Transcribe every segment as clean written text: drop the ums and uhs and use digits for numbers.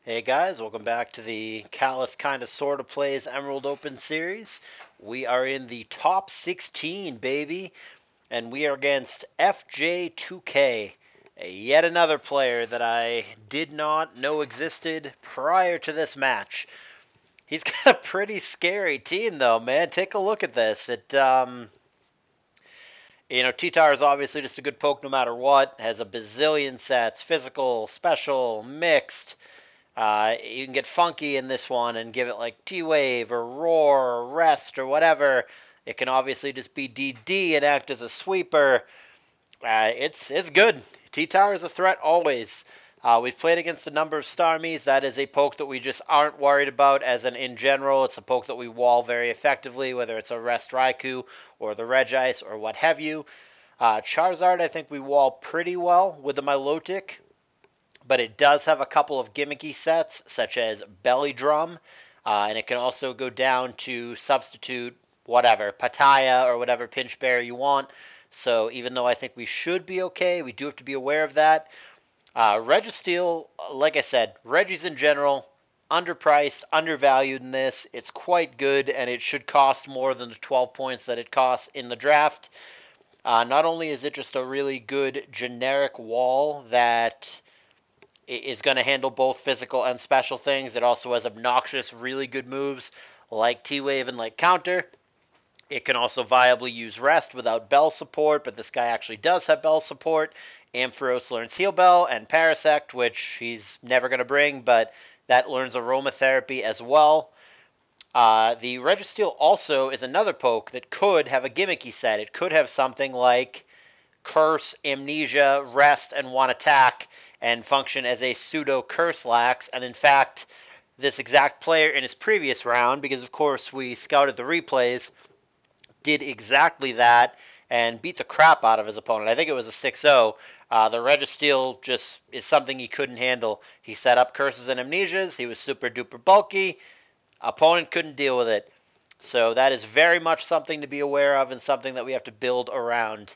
Hey guys, welcome back to the Callous Kinda Sorta Plays Emerald Open series. We are in the top 16, baby, and we are against FJ2K, yet another player that I did not know existed prior to this match. He's got a pretty scary team, though, man. Take a look at this. T-Tar is obviously just a good poke no matter what. Has a bazillion sets, physical, special, mixed. You can get funky in this one and give it like T-Wave or Roar or Rest or whatever. It can obviously just be DD and act as a sweeper. It's good. T-Tar is a threat always. We've played against a number of Starmies. That is a poke that we just aren't worried about as in general. It's a poke that we wall very effectively, whether it's a Rest Raikou or the Regice or what have you. Charizard, I think we wall pretty well with the Milotic, but it does have a couple of gimmicky sets, such as Belly Drum, and it can also go down to substitute whatever, Pataya or whatever pinch bear you want. So even though I think we should be okay, we do have to be aware of that. Registeel, like I said, Regis in general, underpriced, undervalued in this. It's quite good, and it should cost more than the 12 points that it costs in the draft. Not only is it just a really good generic wall that is going to handle both physical and special things, it also has obnoxious, really good moves like T-Wave and like Counter. It can also viably use Rest without Bell support, but this guy actually does have Bell support. Ampharos learns Heal Bell and Parasect, which he's never going to bring, but that learns Aromatherapy as well. The Registeel also is another poke that could have a gimmicky set. It could have something like Curse, Amnesia, Rest, and One Attack, and function as a pseudo Curse Lax. And in fact, this exact player in his previous round, because of course we scouted the replays, did exactly that and beat the crap out of his opponent. I think it was a 6-0. The Registeel just is something he couldn't handle. He set up Curses and Amnesias. He was super duper bulky. Opponent couldn't deal with it. So that is very much something to be aware of and something that we have to build around.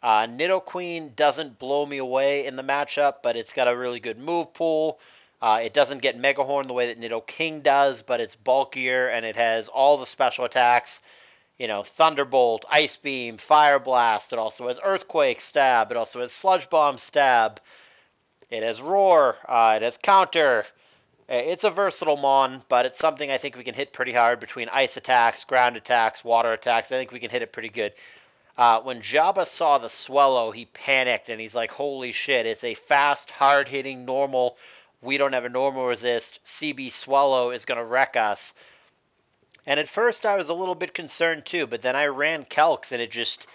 Nidoqueen doesn't blow me away in the matchup, but it's got a really good move pool. It doesn't get Mega Horn the way that Nidoking does, but it's bulkier and it has all the special attacks. Thunderbolt, Ice Beam, Fire Blast. It also has Earthquake Stab. It also has Sludge Bomb Stab. It has Roar. It has Counter. It's a versatile mon, but it's something I think we can hit pretty hard between ice attacks, ground attacks, water attacks. I think we can hit it pretty good. When Jabba saw the Swallow, he panicked and he's like, holy shit, it's a fast, hard-hitting, normal, we don't have a normal resist, CB Swallow is going to wreck us. And at first I was a little bit concerned too, but then I ran Kelks and it just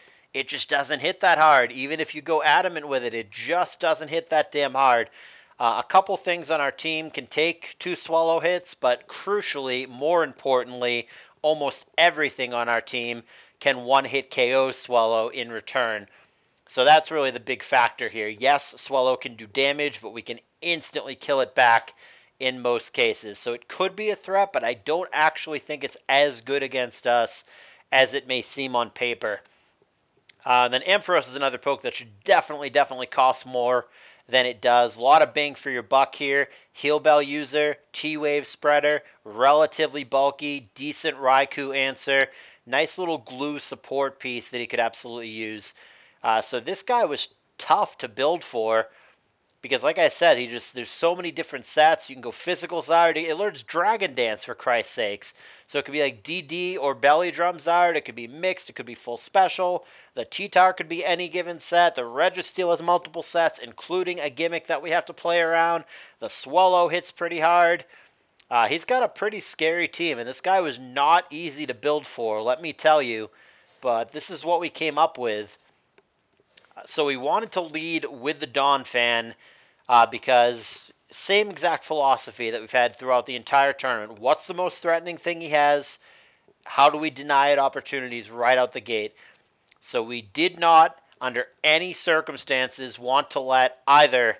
doesn't hit that hard. Even if you go adamant with it, it just doesn't hit that damn hard. A couple things on our team can take 2 Swallow hits, but crucially, more importantly, almost everything on our team can one-hit KO Swallow in return. So that's really the big factor here. Yes, Swallow can do damage, but we can instantly kill it back in most cases. So it could be a threat, but I don't actually think it's as good against us as it may seem on paper. Then Ampharos is another poke that should definitely cost more than it does. A lot of bang for your buck here. Heal Bell user, T-Wave spreader, relatively bulky, decent Raikou answer. Nice little glue support piece that he could absolutely use. So this guy was tough to build for because, like I said, there's so many different sets. You can go physical Zard. It learns Dragon Dance, for Christ's sakes. So it could be like DD or Belly Drum Zard. It could be mixed. It could be full special. The T-Tar could be any given set. The Registeel has multiple sets, including a gimmick that we have to play around. The Swallow hits pretty hard. He's got a pretty scary team, and this guy was not easy to build for, let me tell you. But this is what we came up with. So we wanted to lead with the Dawn Fan because same exact philosophy that we've had throughout the entire tournament. What's the most threatening thing he has? How do we deny it opportunities right out the gate? So we did not, under any circumstances, want to let either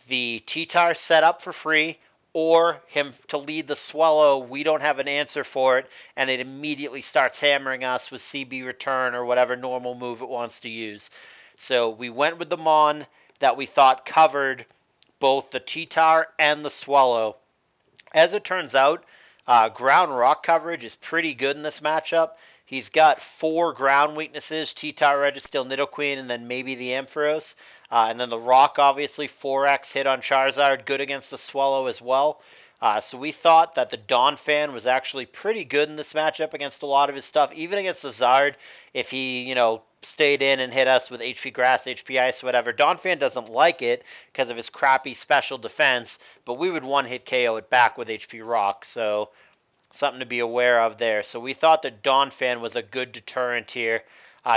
the T-Tar set up for free or him to lead the Swallow. We don't have an answer for it, and it immediately starts hammering us with CB return or whatever normal move it wants to use. So we went with the Mon that we thought covered both the T-Tar and the Swallow. As it turns out, ground rock coverage is pretty good in this matchup. He's got 4 ground weaknesses: T-Tower, Registeel, Nidoqueen, and then maybe the Ampharos. And then the rock, obviously, 4x hit on Charizard, good against the Swallow as well. So we thought that the Donphan was actually pretty good in this matchup against a lot of his stuff, even against the Zard, if he, stayed in and hit us with HP Grass, HP Ice, whatever. Donphan doesn't like it because of his crappy special defense, but we would one-hit KO it back with HP Rock, so something to be aware of there. So we thought that Donphan was a good deterrent here.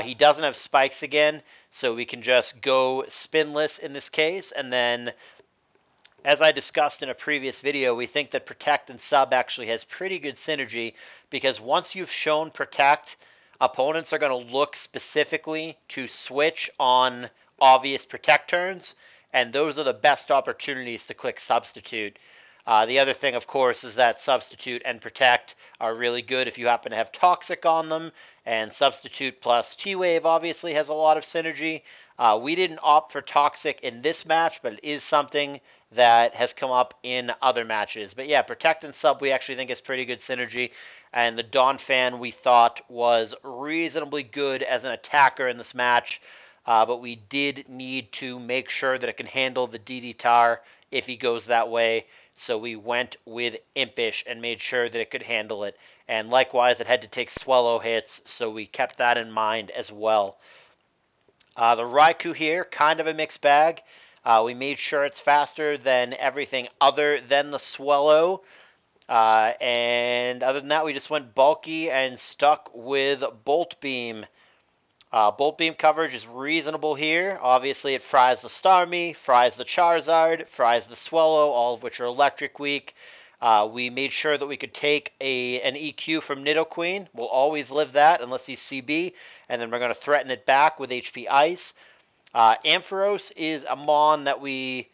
He doesn't have spikes again, so we can just go spinless in this case, and then as I discussed in a previous video, we think that Protect and Sub actually has pretty good synergy because once you've shown Protect, opponents are going to look specifically to switch on obvious Protect turns, and those are the best opportunities to click Substitute. The other thing, of course, is that Substitute and Protect are really good if you happen to have Toxic on them, and Substitute plus T-Wave obviously has a lot of synergy. We didn't opt for Toxic in this match, but it is something that has come up in other matches. But yeah, Protect and Sub we actually think is pretty good synergy, and the Donphan we thought was reasonably good as an attacker in this match, but we did need to make sure that it can handle the DD Tar if he goes that way. So we went with Impish and made sure that it could handle it. And likewise, it had to take Swallow hits, so we kept that in mind as well. The Raikou here, kind of a mixed bag. We made sure it's faster than everything other than the Swallow. And other than that, we just went bulky and stuck with Bolt Beam. Bolt Beam coverage is reasonable here. Obviously, it fries the Starmie, fries the Charizard, fries the Swallow, all of which are electric weak. We made sure that we could take an EQ from Nidoqueen. We'll always live that unless he's CB, and then we're going to threaten it back with HP Ice. Ampharos is a Mon that we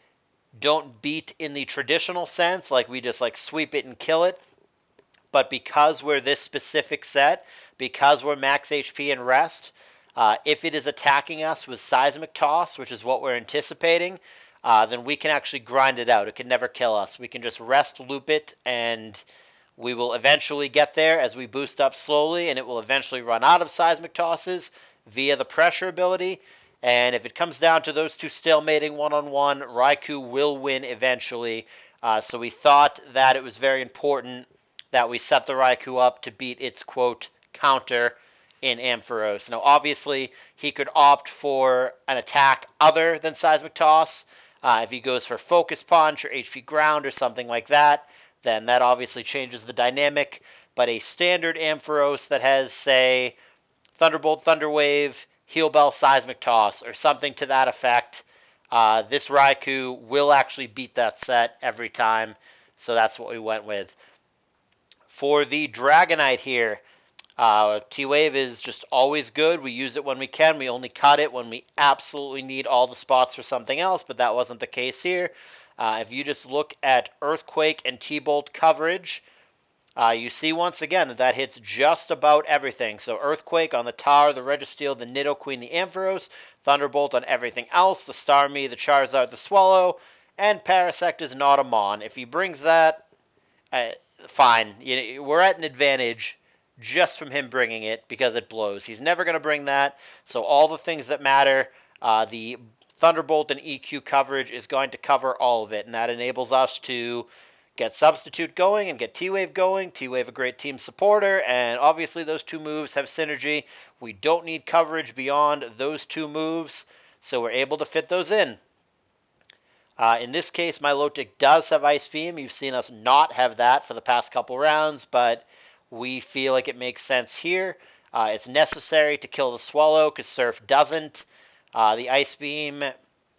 don't beat in the traditional sense, like we just sweep it and kill it. But because we're this specific set, because we're max HP and rest, if it is attacking us with Seismic Toss, which is what we're anticipating, then we can actually grind it out. It can never kill us. We can just rest loop it, and we will eventually get there as we boost up slowly, and it will eventually run out of Seismic Tosses via the pressure ability. And if it comes down to those two stalemating one-on-one, Raikou will win eventually. So we thought that it was very important that we set the Raikou up to beat its, quote, counter in Ampharos. Now, obviously, he could opt for an attack other than Seismic Toss. If he goes for Focus Punch or HP Ground or something like that, then that obviously changes the dynamic. But a standard Ampharos that has, say, Thunderbolt, Thunderwave, Heal Bell, Seismic Toss, or something to that effect, this Raikou will actually beat that set every time. So that's what we went with. For the Dragonite here, T-Wave is just always good. We use it when we can. We only cut it when we absolutely need all the spots for something else, but that wasn't the case here. If you just look at Earthquake and T-Bolt coverage, you see once again that hits just about everything. So Earthquake on the Tar, the Registeel, the Nidoqueen, the Ampharos, Thunderbolt on everything else, the Starmie, the Charizard, the Swallow, and Parasect is not a Mon. If he brings that, fine. We're at an advantage just from him bringing it because it blows. He's never going to bring that. So all the things that matter, the Thunderbolt and EQ coverage is going to cover all of it, and that enables us to get Substitute going and get T-Wave going. T-Wave a great team supporter, and obviously those two moves have synergy. We don't need coverage beyond those two moves, so we're able to fit those in. In this case, Milotic does have Ice Beam. You've seen us not have that for the past couple rounds, but we feel like it makes sense here. It's necessary to kill the Swallow because Surf doesn't. The Ice Beam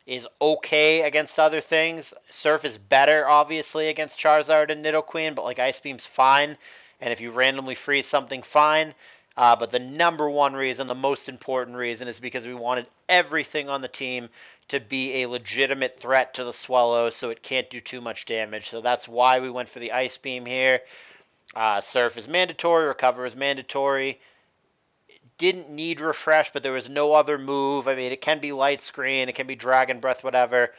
is okay against other things. Surf is better, obviously, against Charizard and Nidoqueen, but Ice Beam's fine. And if you randomly freeze something, fine. But the number one reason, the most important reason, is because we wanted everything on the team to be a legitimate threat to the Swallow so it can't do too much damage. So that's why we went for the Ice Beam here. Surf is mandatory, Recover is mandatory. Didn't need Refresh, but there was no other move. I mean, it can be Light Screen, it can be Dragon Breath, whatever.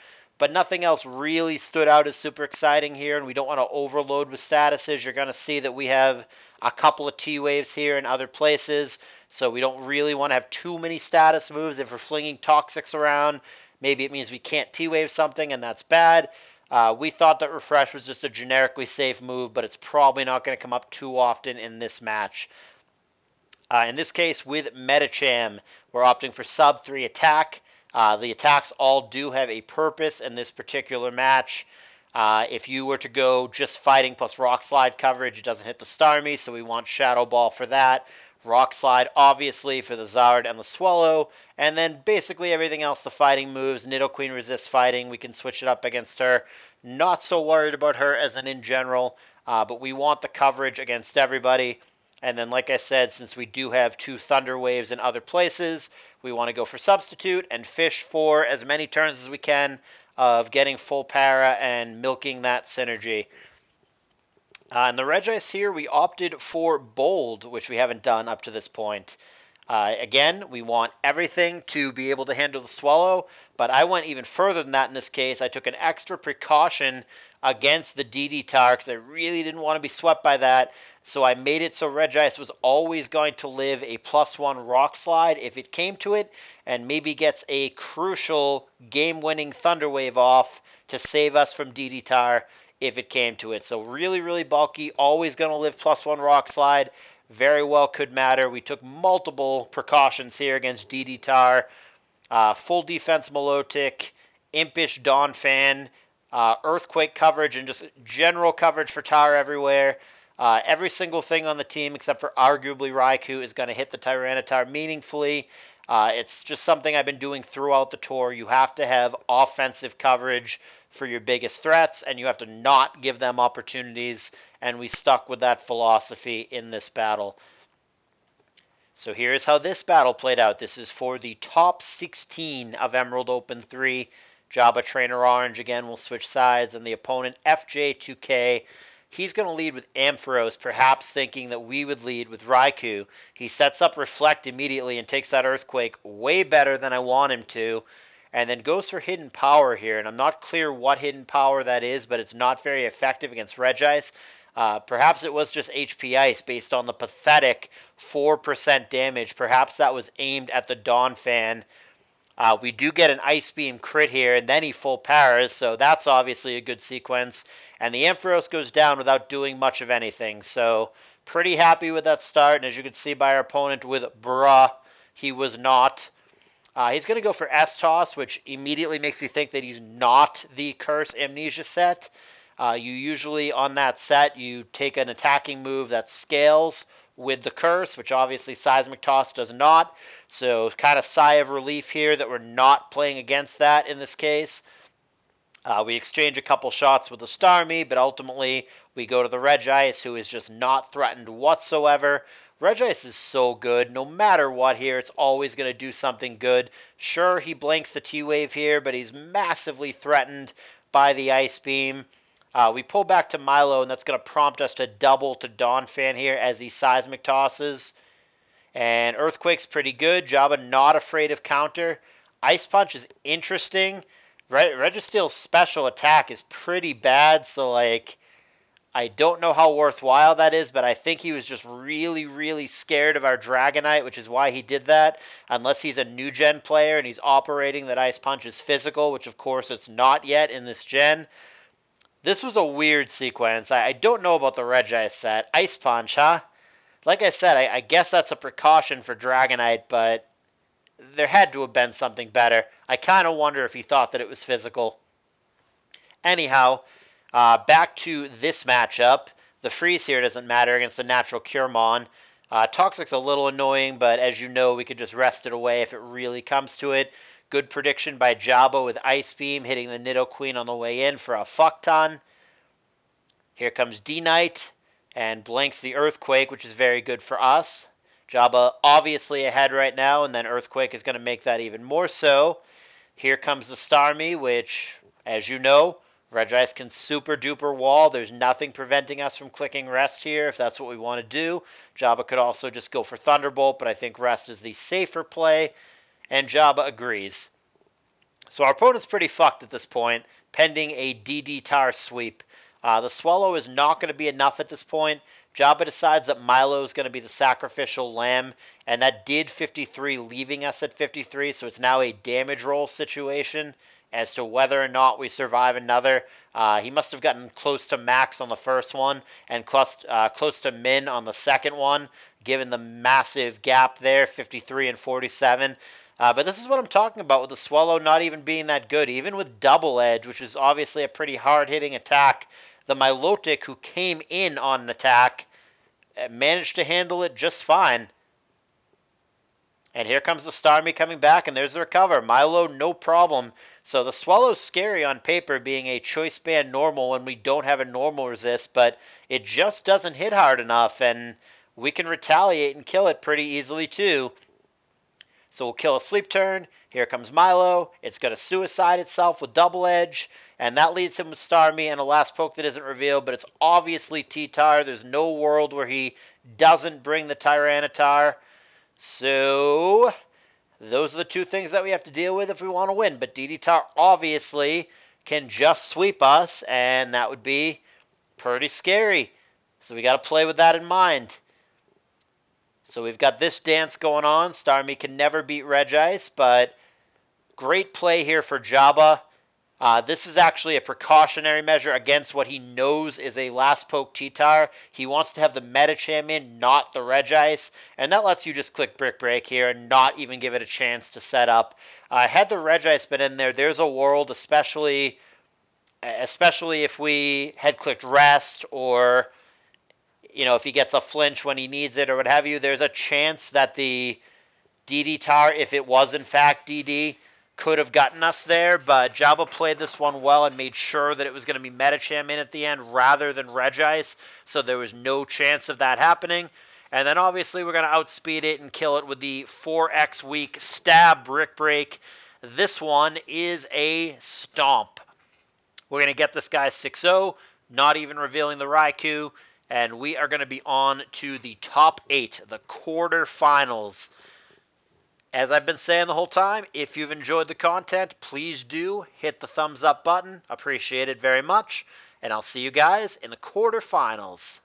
but nothing else really stood out as super exciting here, and we don't want to overload with statuses. You're going to see that we have a couple of T-Waves here in other places, so we don't really want to have too many status moves. If we're flinging Toxics around, maybe it means we can't T-Wave something, and that's bad. We thought that Refresh was just a generically safe move, but it's probably not going to come up too often in this match. In this case, with Metacham, we're opting for sub 3 attack. The attacks all do have a purpose in this particular match. If you were to go just fighting plus Rock Slide coverage, it doesn't hit the Starmie, so we want Shadow Ball for that. Rock Slide, obviously, for the Zard and the Swallow. And then basically everything else, the fighting moves. Nidoqueen resists fighting. We can switch it up against her. Not so worried about her as an in general, but we want the coverage against everybody. And then, like I said, since we do have 2 Thunder Waves in other places, we want to go for Substitute and fish for as many turns as we can of getting full para and milking that synergy. In the Regice here, we opted for Bold, which we haven't done up to this point. Again, we want everything to be able to handle the Swallow, but I went even further than that in this case. I took an extra precaution against the DD Tar because I really didn't want to be swept by that. So I made it so Regice was always going to live a +1 Rock Slide if it came to it, and maybe gets a crucial game-winning Thunder Wave off to save us from DD Tar if it came to it. So really, really bulky, always going to live +1 Rock Slide. Very well could matter. We took multiple precautions here against DD Tar. Full defense Milotic, Impish Donphan, Earthquake coverage, and just general coverage for Tar everywhere. Every single thing on the team, except for arguably Raikou, is going to hit the Tyranitar meaningfully. It's just something I've been doing throughout the tour. You have to have offensive coverage for your biggest threats, and you have to not give them opportunities, and we stuck with that philosophy in this battle. So here's how this battle played out. This is for the top 16 of Emerald Open 3. Jabba Trainer Orange again will switch sides, and the opponent FJ2K. He's going to lead with Ampharos, perhaps thinking that we would lead with Raikou. He sets up Reflect immediately and takes that Earthquake way better than I want him to, and then goes for Hidden Power here. And I'm not clear what Hidden Power that is, but it's not very effective against Regice. Perhaps it was just HP Ice based on the pathetic 4% damage. Perhaps that was aimed at the Donphan. We do get an Ice Beam crit here, and then he full paras, so that's obviously a good sequence. And the Ampharos goes down without doing much of anything, so pretty happy with that start. And as you can see by our opponent with Bruh, he was not. He's going to go for S-Toss, which immediately makes me think that he's not the Curse Amnesia set. You usually, on that set, you take an attacking move that scales with the Curse, which obviously Seismic Toss does not. So kind of sigh of relief here that we're not playing against that in this case. We exchange a couple shots with the Starmie, but ultimately we go to the Regice, who is just not threatened whatsoever. Regice is so good. No matter what here, it's always going to do something good. Sure, he blinks the T-Wave here, but he's massively threatened by the Ice Beam. We pull back to Milo, and that's going to prompt us to double to Donphan here as he Seismic Tosses. And Earthquake's pretty good. Jabba not afraid of counter. Ice Punch is interesting. Registeel's special attack is pretty bad, so like I don't know how worthwhile that is, but I think he was just really, really scared of our Dragonite, which is why he did that. Unless he's a new gen player and he's operating that Ice Punch is physical, which of course it's not yet in this gen. This was a weird sequence. I don't know about the Regice set. Ice Punch, huh? Like I said, I guess that's a precaution for Dragonite, but there had to have been something better. I kind of wonder if he thought that it was physical. Anyhow, back to this matchup. The freeze here doesn't matter against the natural Curemon. Toxic's a little annoying, but as you know, we could just rest it away if it really comes to it. Good prediction by Jabba with Ice Beam, hitting the Nidoqueen on the way in for a fuck ton. Here comes D-Knight, and blinks the Earthquake, which is very good for us. Jabba obviously ahead right now, and then Earthquake is going to make that even more so. Here comes the Starmie, which, as you know, Regice can super duper wall. There's nothing preventing us from clicking Rest here if that's what we want to do. Jabba could also just go for Thunderbolt, but I think Rest is the safer play, and Jabba agrees. So our opponent's pretty fucked at this point, pending a DD tar sweep. The Swallow is not going to be enough at this point. Jabba decides that Milo is going to be the sacrificial lamb, and that did 53, leaving us at 53, so it's now a damage roll situation as to whether or not we survive another. He must have gotten close to max on the first one and close to min on the second one, given the massive gap there, 53 and 47. But this is what I'm talking about with the Swallow not even being that good. Even with Double Edge, which is obviously a pretty hard-hitting attack, the Milotic, who came in on an attack, managed to handle it just fine. And here comes the Starmie coming back, and there's the recover. Milo, no problem. So the Swallow's scary on paper, being a choice band normal when we don't have a normal resist, but it just doesn't hit hard enough, and we can retaliate and kill it pretty easily too. So we'll kill a sleep turn. Here comes Milo. It's going to suicide itself with Double Edge, and that leaves him with Starmie and a last poke that isn't revealed, but it's obviously T-Tar. There's no world where he doesn't bring the Tyranitar. So those are the two things that we have to deal with if we want to win. But DD-Tar obviously can just sweep us, and that would be pretty scary. So we got to play with that in mind. So we've got this dance going on. Starmie can never beat Regice, but great play here for Jabba. This is actually a precautionary measure against what he knows is a last poke T-Tar. He wants to have the Medicham in, not the Regice, and that lets you just click Brick Break here and not even give it a chance to set up. Had the Regice been in there, there's a world, especially if we had clicked Rest, or if he gets a flinch when he needs it or what have you, there's a chance that the DD Tar, if it was in fact DD, could have gotten us there, but Jabba played this one well and made sure that it was going to be Medicham in at the end rather than Regice, so there was no chance of that happening. And then obviously we're going to outspeed it and kill it with the 4x weak stab Brick Break. This one is a stomp. We're going to get this guy 6-0, not even revealing the Raikou, and we are going to be on to the top 8, the quarterfinals. As I've been saying the whole time, if you've enjoyed the content, please do hit the thumbs up button. Appreciate it very much. And I'll see you guys in the quarterfinals.